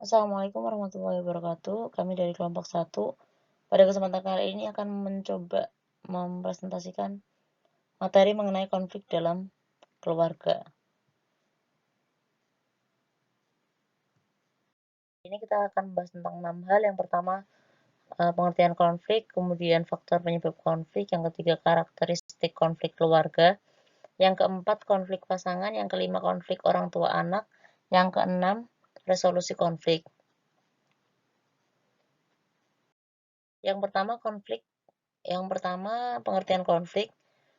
Assalamualaikum warahmatullahi wabarakatuh. Kami dari kelompok 1. Pada kesempatan kali ini akan mencoba mempresentasikan materi mengenai konflik dalam keluarga. Ini kita akan membahas tentang 6 hal. Yang pertama, pengertian konflik, kemudian faktor penyebab konflik, yang ketiga karakteristik konflik keluarga, yang keempat konflik pasangan, yang kelima konflik orang tua anak, yang keenam resolusi konflik. Yang pertama pengertian konflik.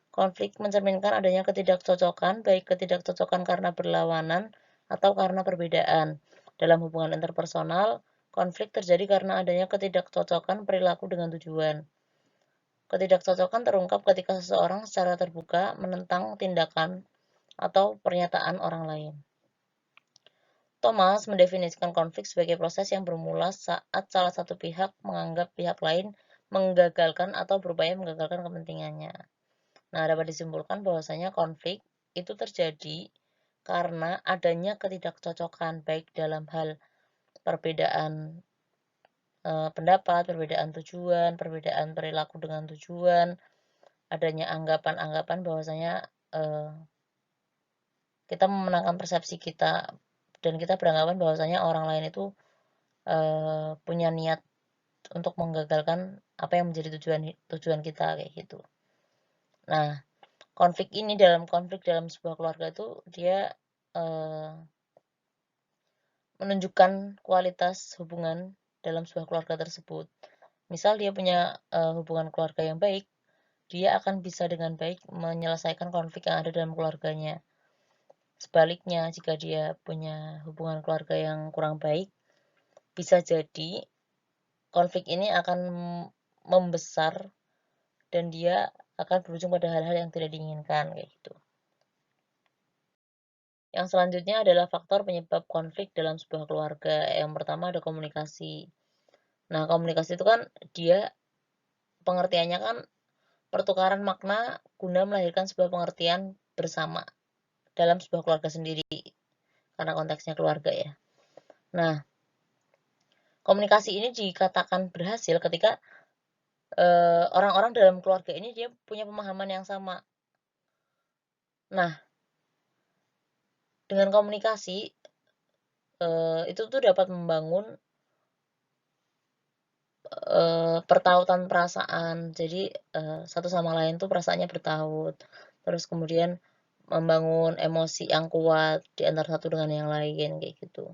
Konflik mencerminkan adanya ketidakcocokan, baik ketidakcocokan karena berlawanan atau karena perbedaan. Dalam hubungan interpersonal, konflik terjadi karena adanya ketidakcocokan perilaku dengan tujuan. Ketidakcocokan terungkap ketika seseorang secara terbuka menentang tindakan atau pernyataan orang lain. Thomas mendefinisikan konflik sebagai proses yang bermula saat salah satu pihak menganggap pihak lain menggagalkan atau berupaya menggagalkan kepentingannya. Nah, dapat disimpulkan bahwasanya konflik itu terjadi karena adanya ketidakcocokan baik dalam hal perbedaan pendapat, perbedaan tujuan, perbedaan perilaku dengan tujuan, adanya anggapan-anggapan bahwasanya kita memenangkan persepsi kita dan kita beranggapan bahwasanya orang lain itu punya niat untuk menggagalkan apa yang menjadi tujuan kita kayak gitu. Nah, konflik dalam sebuah keluarga itu dia menunjukkan kualitas hubungan dalam sebuah keluarga tersebut. Misal dia punya hubungan keluarga yang baik, dia akan bisa dengan baik menyelesaikan konflik yang ada dalam keluarganya. Sebaliknya, jika dia punya hubungan keluarga yang kurang baik, bisa jadi konflik ini akan membesar dan dia akan berujung pada hal-hal yang tidak diinginkan kayak gitu. Yang selanjutnya adalah faktor penyebab konflik dalam sebuah keluarga. Yang pertama ada komunikasi. Nah, komunikasi itu kan dia pengertiannya kan pertukaran makna guna melahirkan sebuah pengertian bersama dalam sebuah keluarga sendiri, karena konteksnya keluarga ya. Nah, komunikasi ini dikatakan berhasil ketika orang-orang dalam keluarga ini dia punya pemahaman yang sama. Nah, dengan komunikasi itu tuh dapat membangun pertautan perasaan. Jadi satu sama lain tuh perasaannya bertaut. Terus kemudian membangun emosi yang kuat di antara satu dengan yang lain kayak gitu.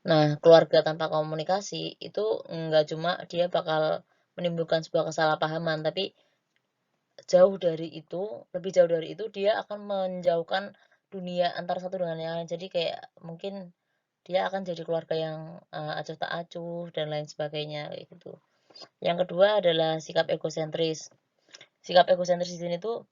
Nah, keluarga tanpa komunikasi itu enggak cuma dia bakal menimbulkan sebuah kesalahpahaman, tapi lebih jauh dari itu dia akan menjauhkan dunia antara satu dengan yang lain. Jadi kayak mungkin dia akan jadi keluarga yang acuh tak acuh dan lain sebagainya kayak gitu. Yang kedua adalah sikap egosentris. Sikap egosentris di sini tuh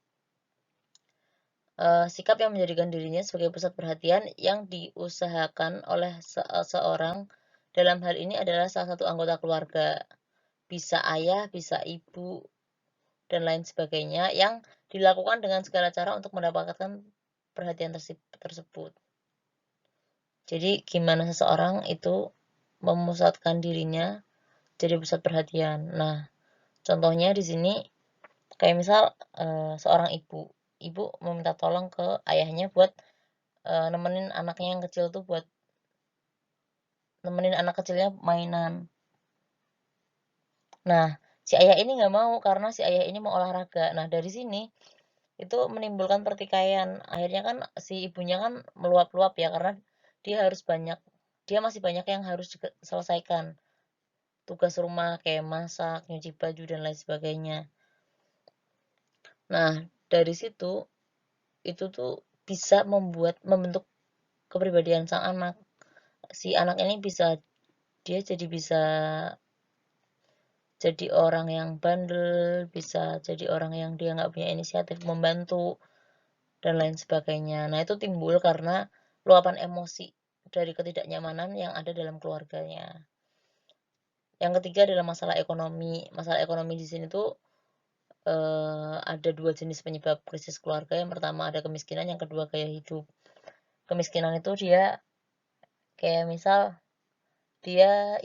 sikap yang menjadikan dirinya sebagai pusat perhatian yang diusahakan oleh seorang. Dalam hal ini adalah salah satu anggota keluarga, bisa ayah, bisa ibu, dan lain sebagainya, yang dilakukan dengan segala cara untuk mendapatkan perhatian tersebut. Jadi gimana seseorang itu memusatkan dirinya jadi pusat perhatian. Nah, contohnya di sini kayak misal seorang ibu meminta tolong ke ayahnya buat nemenin anaknya yang kecil tuh buat nemenin anak kecilnya mainan. Nah, si ayah ini nggak mau karena si ayah ini mau olahraga. Nah, dari sini itu menimbulkan pertikaian. Akhirnya kan si ibunya kan meluap-luap ya karena dia masih banyak yang harus diselesaikan. Tugas rumah kayak masak, nyuci baju dan lain sebagainya. Nah, dari situ itu tuh bisa membentuk kepribadian sang anak. Si anak ini dia bisa jadi orang yang bandel, bisa jadi orang yang dia nggak punya inisiatif membantu dan lain sebagainya. Nah, itu timbul karena luapan emosi dari ketidaknyamanan yang ada dalam keluarganya. Yang ketiga adalah masalah ekonomi. Masalah ekonomi di sini tuh ada dua jenis penyebab krisis keluarga. Yang pertama ada kemiskinan, yang kedua gaya hidup. Kemiskinan itu dia Kayak misal dia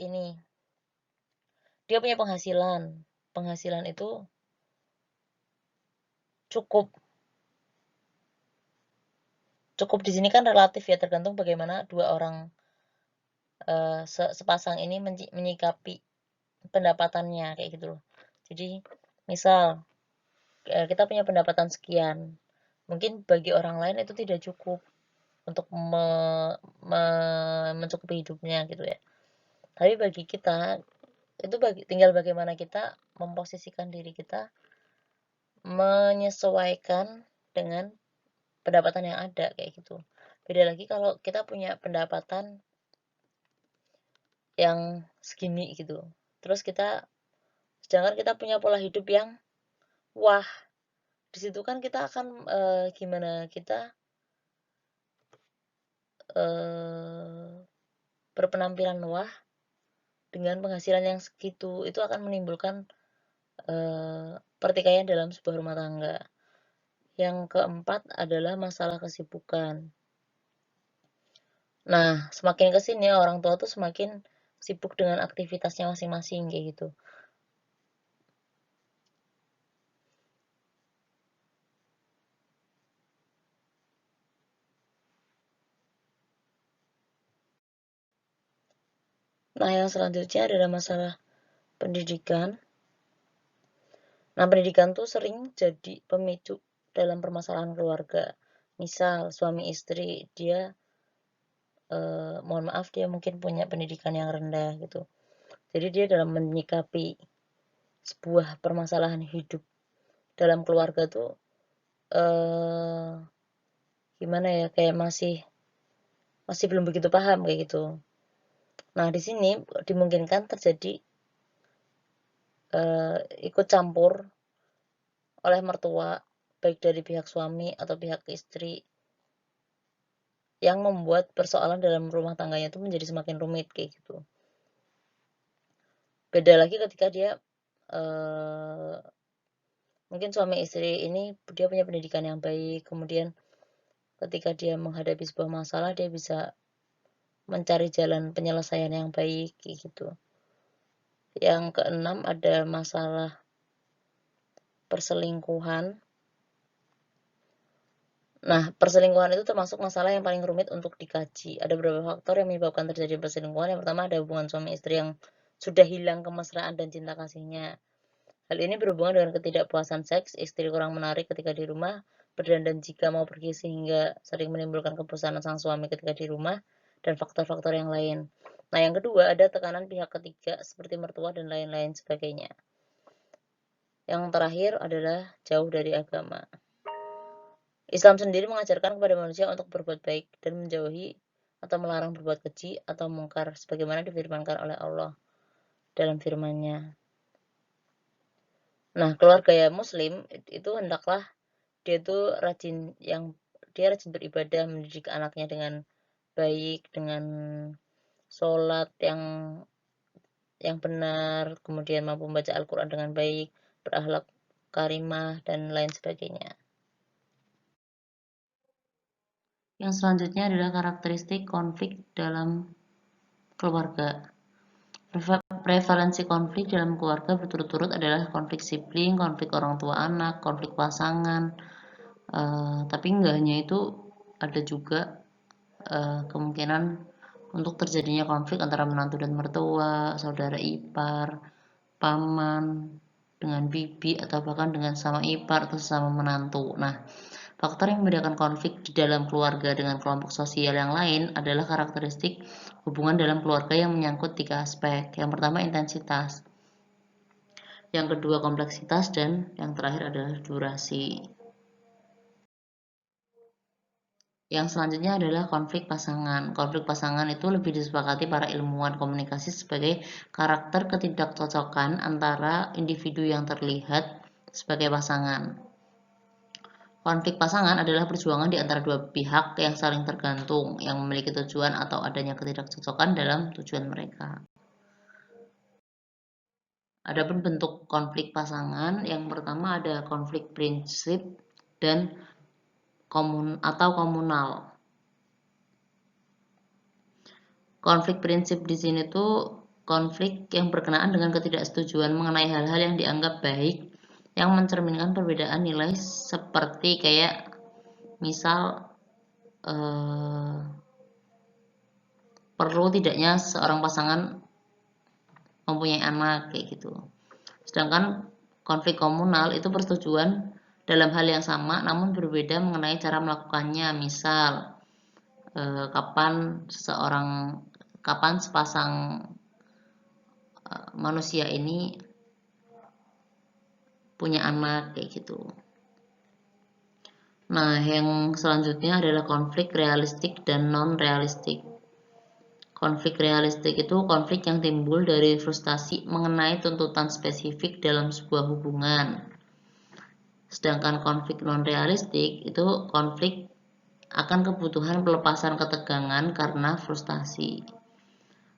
punya penghasilan itu cukup di sini kan relatif ya, tergantung bagaimana dua orang sepasang ini menyikapi pendapatannya kayak gitu loh. Jadi misal kita punya pendapatan sekian, mungkin bagi orang lain itu tidak cukup untuk mencukupi hidupnya gitu ya. Tapi bagi kita itu tinggal bagaimana kita memposisikan diri kita menyesuaikan dengan pendapatan yang ada kayak gitu. Beda lagi kalau kita punya pendapatan yang segini gitu. Terus sedangkan kita punya pola hidup yang wah, di situ kan kita akan gimana kita berpenampilan wah dengan penghasilan yang segitu, itu akan menimbulkan pertikaian dalam sebuah rumah tangga. Yang keempat adalah masalah kesibukan. Nah, semakin kesini orang tua tuh semakin sibuk dengan aktivitasnya masing-masing kayak gitu. Nah, yang selanjutnya adalah masalah pendidikan. Nah, pendidikan tuh sering jadi pemicu dalam permasalahan keluarga. Misal suami istri dia mohon maaf dia mungkin punya pendidikan yang rendah gitu. Jadi dia dalam menyikapi sebuah permasalahan hidup dalam keluarga tuh gimana ya, kayak masih belum begitu paham kayak gitu. Nah, di sini dimungkinkan terjadi ikut campur oleh mertua, baik dari pihak suami atau pihak istri, yang membuat persoalan dalam rumah tangganya itu menjadi semakin rumit kayak gitu. Beda lagi ketika dia mungkin suami istri ini dia punya pendidikan yang baik, kemudian ketika dia menghadapi sebuah masalah dia bisa mencari jalan penyelesaian yang baik kayak gitu. Yang keenam ada masalah perselingkuhan. Nah, perselingkuhan itu termasuk masalah yang paling rumit untuk dikaji. Ada beberapa faktor yang menyebabkan terjadi perselingkuhan. Yang pertama ada hubungan suami istri yang sudah hilang kemesraan dan cinta kasihnya. Hal ini berhubungan dengan ketidakpuasan seks, istri kurang menarik ketika di rumah, berdandan jika mau pergi sehingga sering menimbulkan kebosanan sang suami ketika di rumah, dan faktor-faktor yang lain. Nah, yang kedua ada tekanan pihak ketiga seperti mertua dan lain-lain sebagainya. Yang terakhir adalah jauh dari agama. Islam sendiri mengajarkan kepada manusia untuk berbuat baik dan menjauhi atau melarang berbuat keji atau mungkar sebagaimana difirmankan oleh Allah dalam firman-Nya. Nah, keluarga ya muslim itu hendaklah dia rajin beribadah, mendidik anaknya dengan baik, dengan sholat yang benar, kemudian mampu membaca Al-Quran dengan baik, berakhlak karimah, dan lain sebagainya. Yang selanjutnya adalah karakteristik konflik dalam keluarga. Prevalensi konflik dalam keluarga berturut-turut adalah konflik sibling, konflik orang tua anak, konflik pasangan. Tapi enggak hanya itu, ada juga kemungkinan untuk terjadinya konflik antara menantu dan mertua, saudara ipar, paman dengan bibi, atau bahkan dengan sama ipar atau sesama menantu. Nah, faktor yang membedakan konflik di dalam keluarga dengan kelompok sosial yang lain adalah karakteristik hubungan dalam keluarga yang menyangkut 3 aspek. Yang pertama intensitas, yang kedua kompleksitas, dan yang terakhir adalah durasi. Yang selanjutnya adalah konflik pasangan. Konflik pasangan itu lebih disepakati para ilmuwan komunikasi sebagai karakter ketidakcocokan antara individu yang terlihat sebagai pasangan. Konflik pasangan adalah perjuangan di antara dua pihak yang saling tergantung, yang memiliki tujuan atau adanya ketidakcocokan dalam tujuan mereka. Adapun bentuk konflik pasangan, yang pertama ada konflik prinsip dan komunal. Konflik prinsip di sini tuh konflik yang berkenaan dengan ketidaksetujuan mengenai hal-hal yang dianggap baik yang mencerminkan perbedaan nilai seperti kayak misal perlu tidaknya seorang pasangan mempunyai anak kayak gitu. Sedangkan konflik komunal itu persetujuan dalam hal yang sama namun berbeda mengenai cara melakukannya. Misal kapan sepasang manusia ini punya anak kayak gitu. Nah, yang selanjutnya adalah konflik realistik dan non-realistik. Konflik realistik itu konflik yang timbul dari frustasi mengenai tuntutan spesifik dalam sebuah hubungan. Sedangkan konflik non-realistik itu konflik akan kebutuhan pelepasan ketegangan karena frustasi.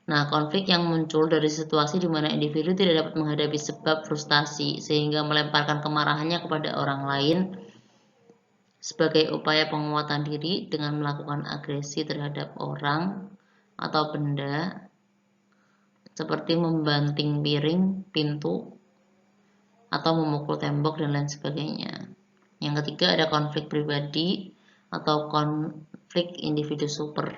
Nah, konflik yang muncul dari situasi di mana individu tidak dapat menghadapi sebab frustasi sehingga melemparkan kemarahannya kepada orang lain sebagai upaya penguatan diri dengan melakukan agresi terhadap orang atau benda seperti membanting piring, pintu, atau memukul tembok dan lain sebagainya. Yang ketiga ada konflik pribadi atau konflik individu super.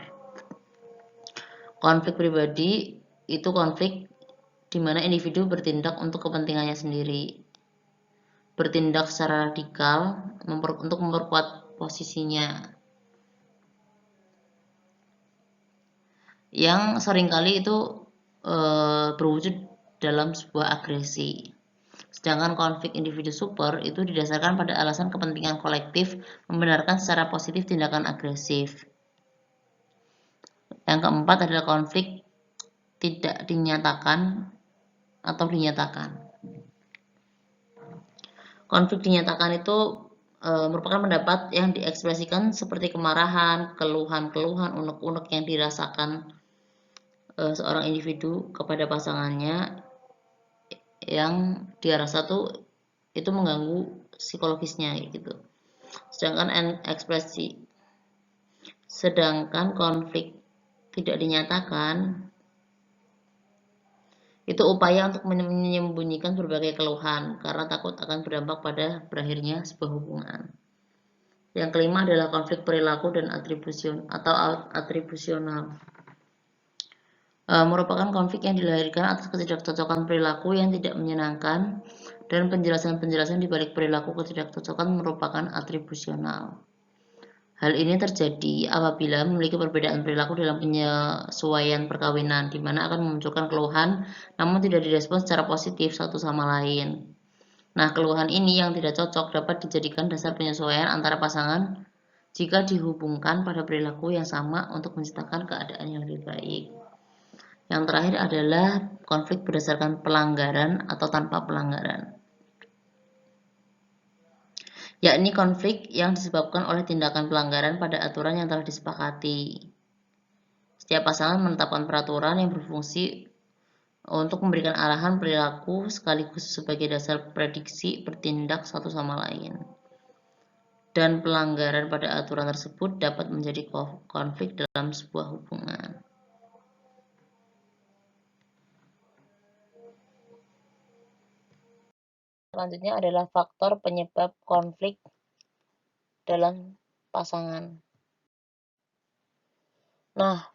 Konflik pribadi itu konflik di mana individu bertindak untuk kepentingannya sendiri, bertindak secara radikal untuk memperkuat posisinya, yang seringkali itu berwujud dalam sebuah agresi. Sedangkan konflik individu super itu didasarkan pada alasan kepentingan kolektif membenarkan secara positif tindakan agresif. Yang keempat adalah konflik tidak dinyatakan atau dinyatakan. Konflik dinyatakan itu merupakan pendapat yang diekspresikan seperti kemarahan, keluhan-keluhan, unek-unek yang dirasakan seorang individu kepada pasangannya yang dia rasa tuh itu mengganggu psikologisnya gitu. Sedangkan konflik tidak dinyatakan itu upaya untuk menyembunyikan berbagai keluhan karena takut akan berdampak pada berakhirnya sebuah hubungan. Yang kelima adalah konflik perilaku dan atribusional. Merupakan konflik yang dilahirkan atas ketidakcocokan perilaku yang tidak menyenangkan dan penjelasan-penjelasan di balik perilaku ketidakcocokan merupakan atribusional. Hal ini terjadi apabila memiliki perbedaan perilaku dalam penyesuaian perkawinan, di mana akan memunculkan keluhan namun tidak direspon secara positif satu sama lain. Nah, keluhan ini yang tidak cocok dapat dijadikan dasar penyesuaian antara pasangan jika dihubungkan pada perilaku yang sama untuk menciptakan keadaan yang lebih baik. Yang terakhir adalah konflik berdasarkan pelanggaran atau tanpa pelanggaran, yakni konflik yang disebabkan oleh tindakan pelanggaran pada aturan yang telah disepakati. Setiap pasangan menetapkan peraturan yang berfungsi untuk memberikan arahan perilaku sekaligus sebagai dasar prediksi bertindak satu sama lain. Dan pelanggaran pada aturan tersebut dapat menjadi konflik dalam sebuah hubungan. Selanjutnya adalah faktor penyebab konflik dalam pasangan. Nah,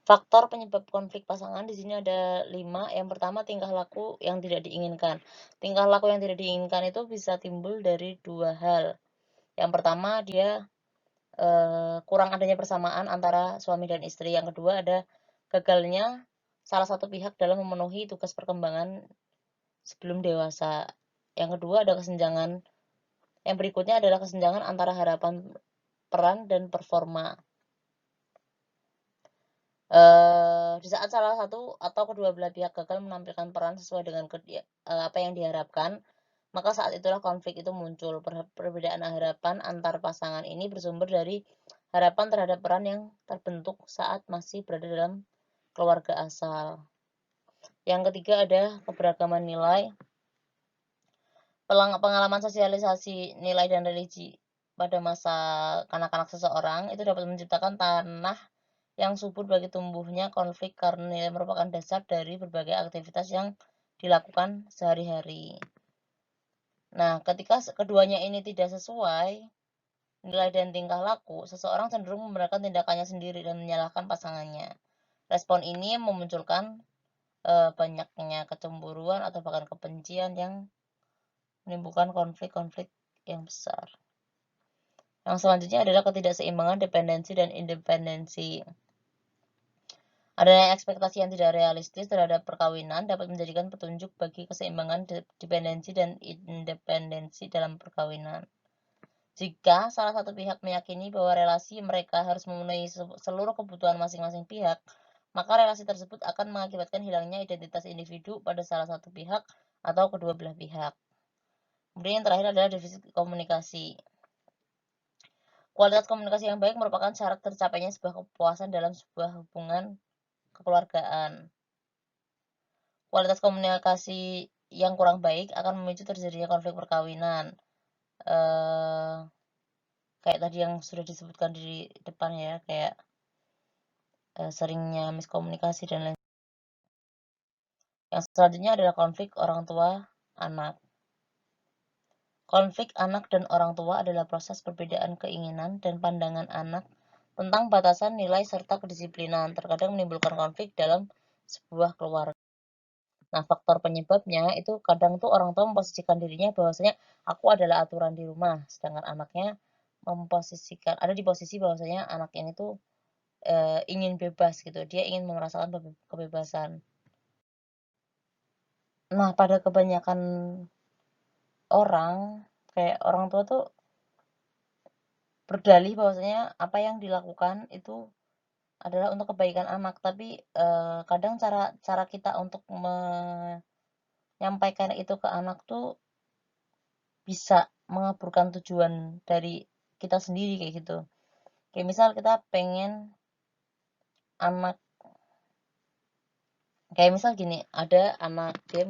faktor penyebab konflik pasangan di sini ada 5. Yang pertama, tingkah laku yang tidak diinginkan. Tingkah laku yang tidak diinginkan itu bisa timbul dari 2 hal. Yang pertama, dia kurang adanya persamaan antara suami dan istri. Yang kedua, ada gagalnya salah satu pihak dalam memenuhi tugas perkembangan sebelum dewasa. Yang kedua, ada kesenjangan. Yang berikutnya adalah kesenjangan antara harapan peran dan performa. Di saat salah satu atau kedua belah pihak gagal menampilkan peran sesuai dengan apa yang diharapkan, maka saat itulah konflik itu muncul. Perbedaan harapan antar pasangan ini bersumber dari harapan terhadap peran yang terbentuk saat masih berada dalam keluarga asal. Yang ketiga ada keberagaman nilai. Pengalaman sosialisasi nilai dan religi pada masa kanak-kanak seseorang itu dapat menciptakan tanah yang subur bagi tumbuhnya konflik karena nilai merupakan dasar dari berbagai aktivitas yang dilakukan sehari-hari. Nah, ketika keduanya ini tidak sesuai nilai dan tingkah laku, seseorang cenderung membenarkan tindakannya sendiri dan menyalahkan pasangannya. Respon ini memunculkan banyaknya kecemburuan atau bahkan kebencian yang menimbulkan konflik-konflik yang besar. Yang selanjutnya adalah ketidakseimbangan dependensi dan independensi. Adanya ekspektasi yang tidak realistis terhadap perkawinan dapat menjadikan petunjuk bagi keseimbangan dependensi dan independensi dalam perkawinan. Jika salah satu pihak meyakini bahwa relasi mereka harus memenuhi seluruh kebutuhan masing-masing pihak, maka relasi tersebut akan mengakibatkan hilangnya identitas individu pada salah satu pihak atau kedua belah pihak. Kemudian yang terakhir adalah defisit komunikasi. Kualitas komunikasi yang baik merupakan syarat tercapainya sebuah kepuasan dalam sebuah hubungan kekeluargaan. Kualitas komunikasi yang kurang baik akan memicu terjadinya konflik perkawinan. Kayak tadi yang sudah disebutkan di depan ya, kayak seringnya miskomunikasi dan lain. Yang selanjutnya adalah konflik orang tua anak. Konflik anak dan orang tua adalah proses perbedaan keinginan dan pandangan anak tentang batasan nilai serta kedisiplinan, terkadang menimbulkan konflik dalam sebuah keluarga. Nah, faktor penyebabnya itu kadang tuh orang tua memposisikan dirinya bahwasanya aku adalah aturan di rumah, sedangkan anaknya memposisikan ada di posisi bahwasanya anak ini tuh ingin bebas gitu, dia ingin merasakan kebebasan. Nah, pada kebanyakan orang, kayak orang tua tuh berdalih bahwasanya apa yang dilakukan itu adalah untuk kebaikan anak, tapi kadang cara kita untuk menyampaikan itu ke anak tuh bisa mengaburkan tujuan dari kita sendiri kayak gitu. Kayak misal kita pengen anak, kayak misal gini, ada anak dia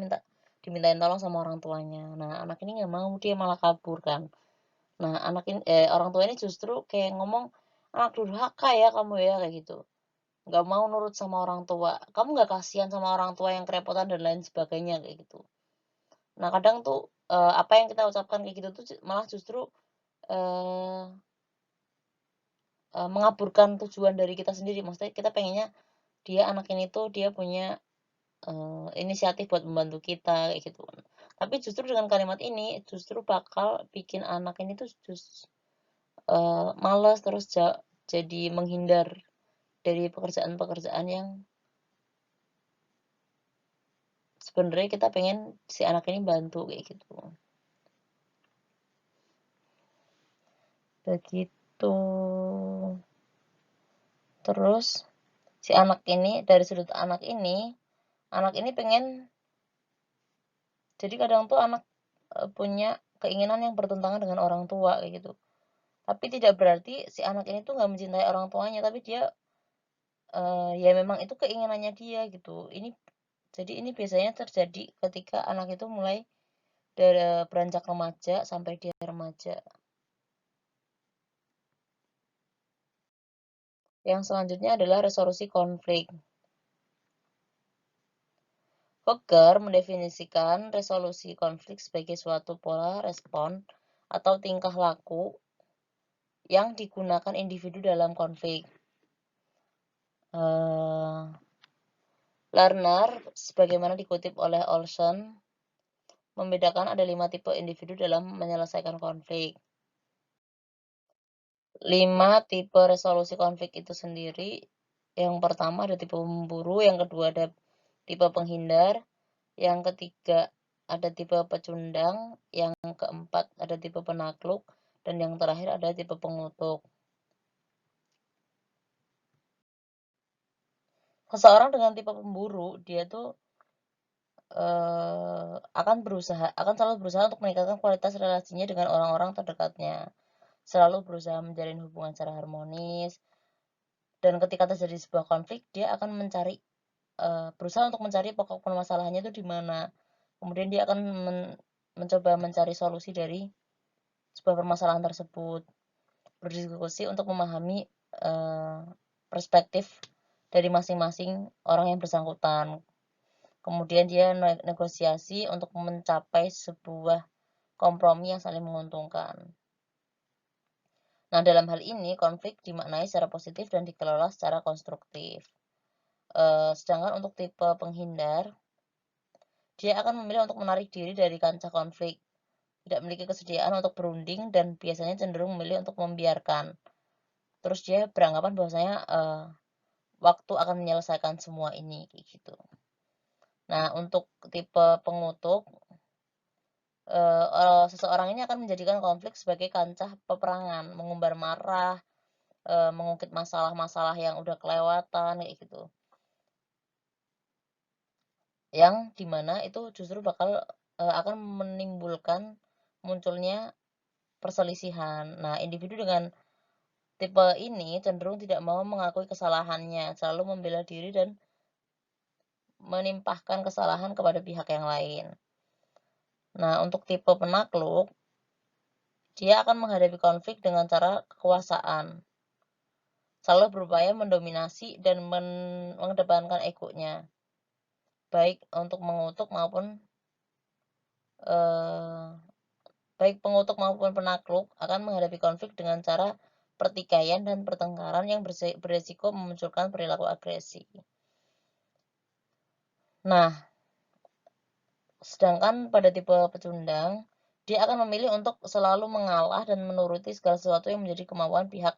dimintain tolong sama orang tuanya. Nah, anak ini nggak mau, dia malah kabur kan. Nah, anak ini orang tua ini justru kayak ngomong, anak durhaka ya kamu ya kayak gitu. Nggak mau nurut sama orang tua. Kamu nggak kasihan sama orang tua yang kerepotan dan lain sebagainya kayak gitu. Nah, kadang tuh apa yang kita ucapkan kayak gitu tuh malah justru eh, mengaburkan tujuan dari kita sendiri. Maksudnya kita pengennya anak ini tuh dia punya inisiatif buat membantu kita kayak gitu. Tapi justru dengan kalimat ini justru bakal bikin anak ini tuh males terus jadi menghindar dari pekerjaan-pekerjaan yang sebenarnya kita pengen si anak ini bantu kayak gitu. Begitu. Terus si anak ini dari sudut anak ini pengen, jadi kadang tuh anak punya keinginan yang bertentangan dengan orang tua kayak gitu. Tapi tidak berarti si anak ini tuh nggak mencintai orang tuanya, tapi dia ya memang itu keinginannya dia gitu. Jadi ini biasanya terjadi ketika anak itu mulai dari beranjak remaja sampai dia remaja. Yang selanjutnya adalah resolusi konflik. Koger mendefinisikan resolusi konflik sebagai suatu pola respon atau tingkah laku yang digunakan individu dalam konflik. Lerner, sebagaimana dikutip oleh Olson, membedakan ada 5 tipe individu dalam menyelesaikan konflik. 5 tipe resolusi konflik itu sendiri, yang pertama ada tipe pemburu, yang kedua ada tipe penghindar, yang ketiga ada tipe pecundang, yang keempat ada tipe penakluk, dan yang terakhir ada tipe pengutuk. Seseorang dengan tipe pemburu, dia tuh akan selalu berusaha untuk meningkatkan kualitas relasinya dengan orang-orang terdekatnya, selalu berusaha menjalin hubungan secara harmonis, dan ketika terjadi sebuah konflik dia akan berusaha untuk mencari pokok permasalahannya itu di mana, kemudian dia akan mencoba mencari solusi dari sebuah permasalahan tersebut, berdiskusi untuk memahami perspektif dari masing-masing orang yang bersangkutan. Kemudian dia negosiasi untuk mencapai sebuah kompromi yang saling menguntungkan. Nah, dalam hal ini konflik dimaknai secara positif dan dikelola secara konstruktif. Sedangkan untuk tipe penghindar, dia akan memilih untuk menarik diri dari kancah konflik, tidak memiliki kesediaan untuk berunding, dan biasanya cenderung memilih untuk membiarkan. Terus dia beranggapan bahwasanya waktu akan menyelesaikan semua ini, kayak gitu. Nah, untuk tipe pengutuk, seseorang ini akan menjadikan konflik sebagai kancah peperangan, mengumbar marah, mengungkit masalah-masalah yang udah kelewatan, kayak gitu. Yang dimana itu justru bakal akan menimbulkan munculnya perselisihan. Nah, individu dengan tipe ini cenderung tidak mau mengakui kesalahannya, selalu membela diri dan menimpahkan kesalahan kepada pihak yang lain. Nah, untuk tipe penakluk, dia akan menghadapi konflik dengan cara kekuasaan, selalu berupaya mendominasi dan mengedepankan egonya, baik untuk mengutuk maupun baik pengutuk maupun penakluk akan menghadapi konflik dengan cara pertikaian dan pertengkaran yang beresiko memunculkan perilaku agresi. Nah, sedangkan pada tipe pecundang, dia akan memilih untuk selalu mengalah dan menuruti segala sesuatu yang menjadi kemauan pihak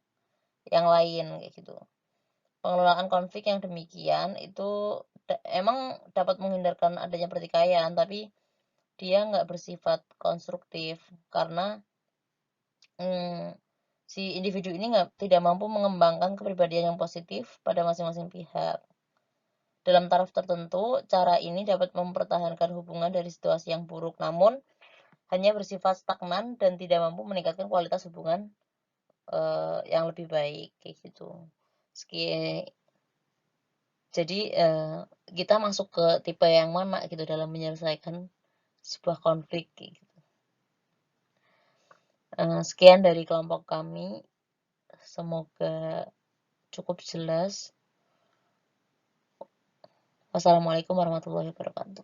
yang lain, kayak gitu. Pengelolaan konflik yang demikian itu emang dapat menghindarkan adanya pertikaian, tapi dia nggak bersifat konstruktif karena si individu ini tidak mampu mengembangkan kepribadian yang positif pada masing-masing pihak. Dalam taraf tertentu, cara ini dapat mempertahankan hubungan dari situasi yang buruk, namun hanya bersifat stagnan dan tidak mampu meningkatkan kualitas hubungan yang lebih baik, kayak gitu. Jadi kita masuk ke tipe yang mana gitu dalam menyelesaikan sebuah konflik, gitu. Sekian dari kelompok kami, semoga cukup jelas. Wassalamualaikum warahmatullahi wabarakatuh.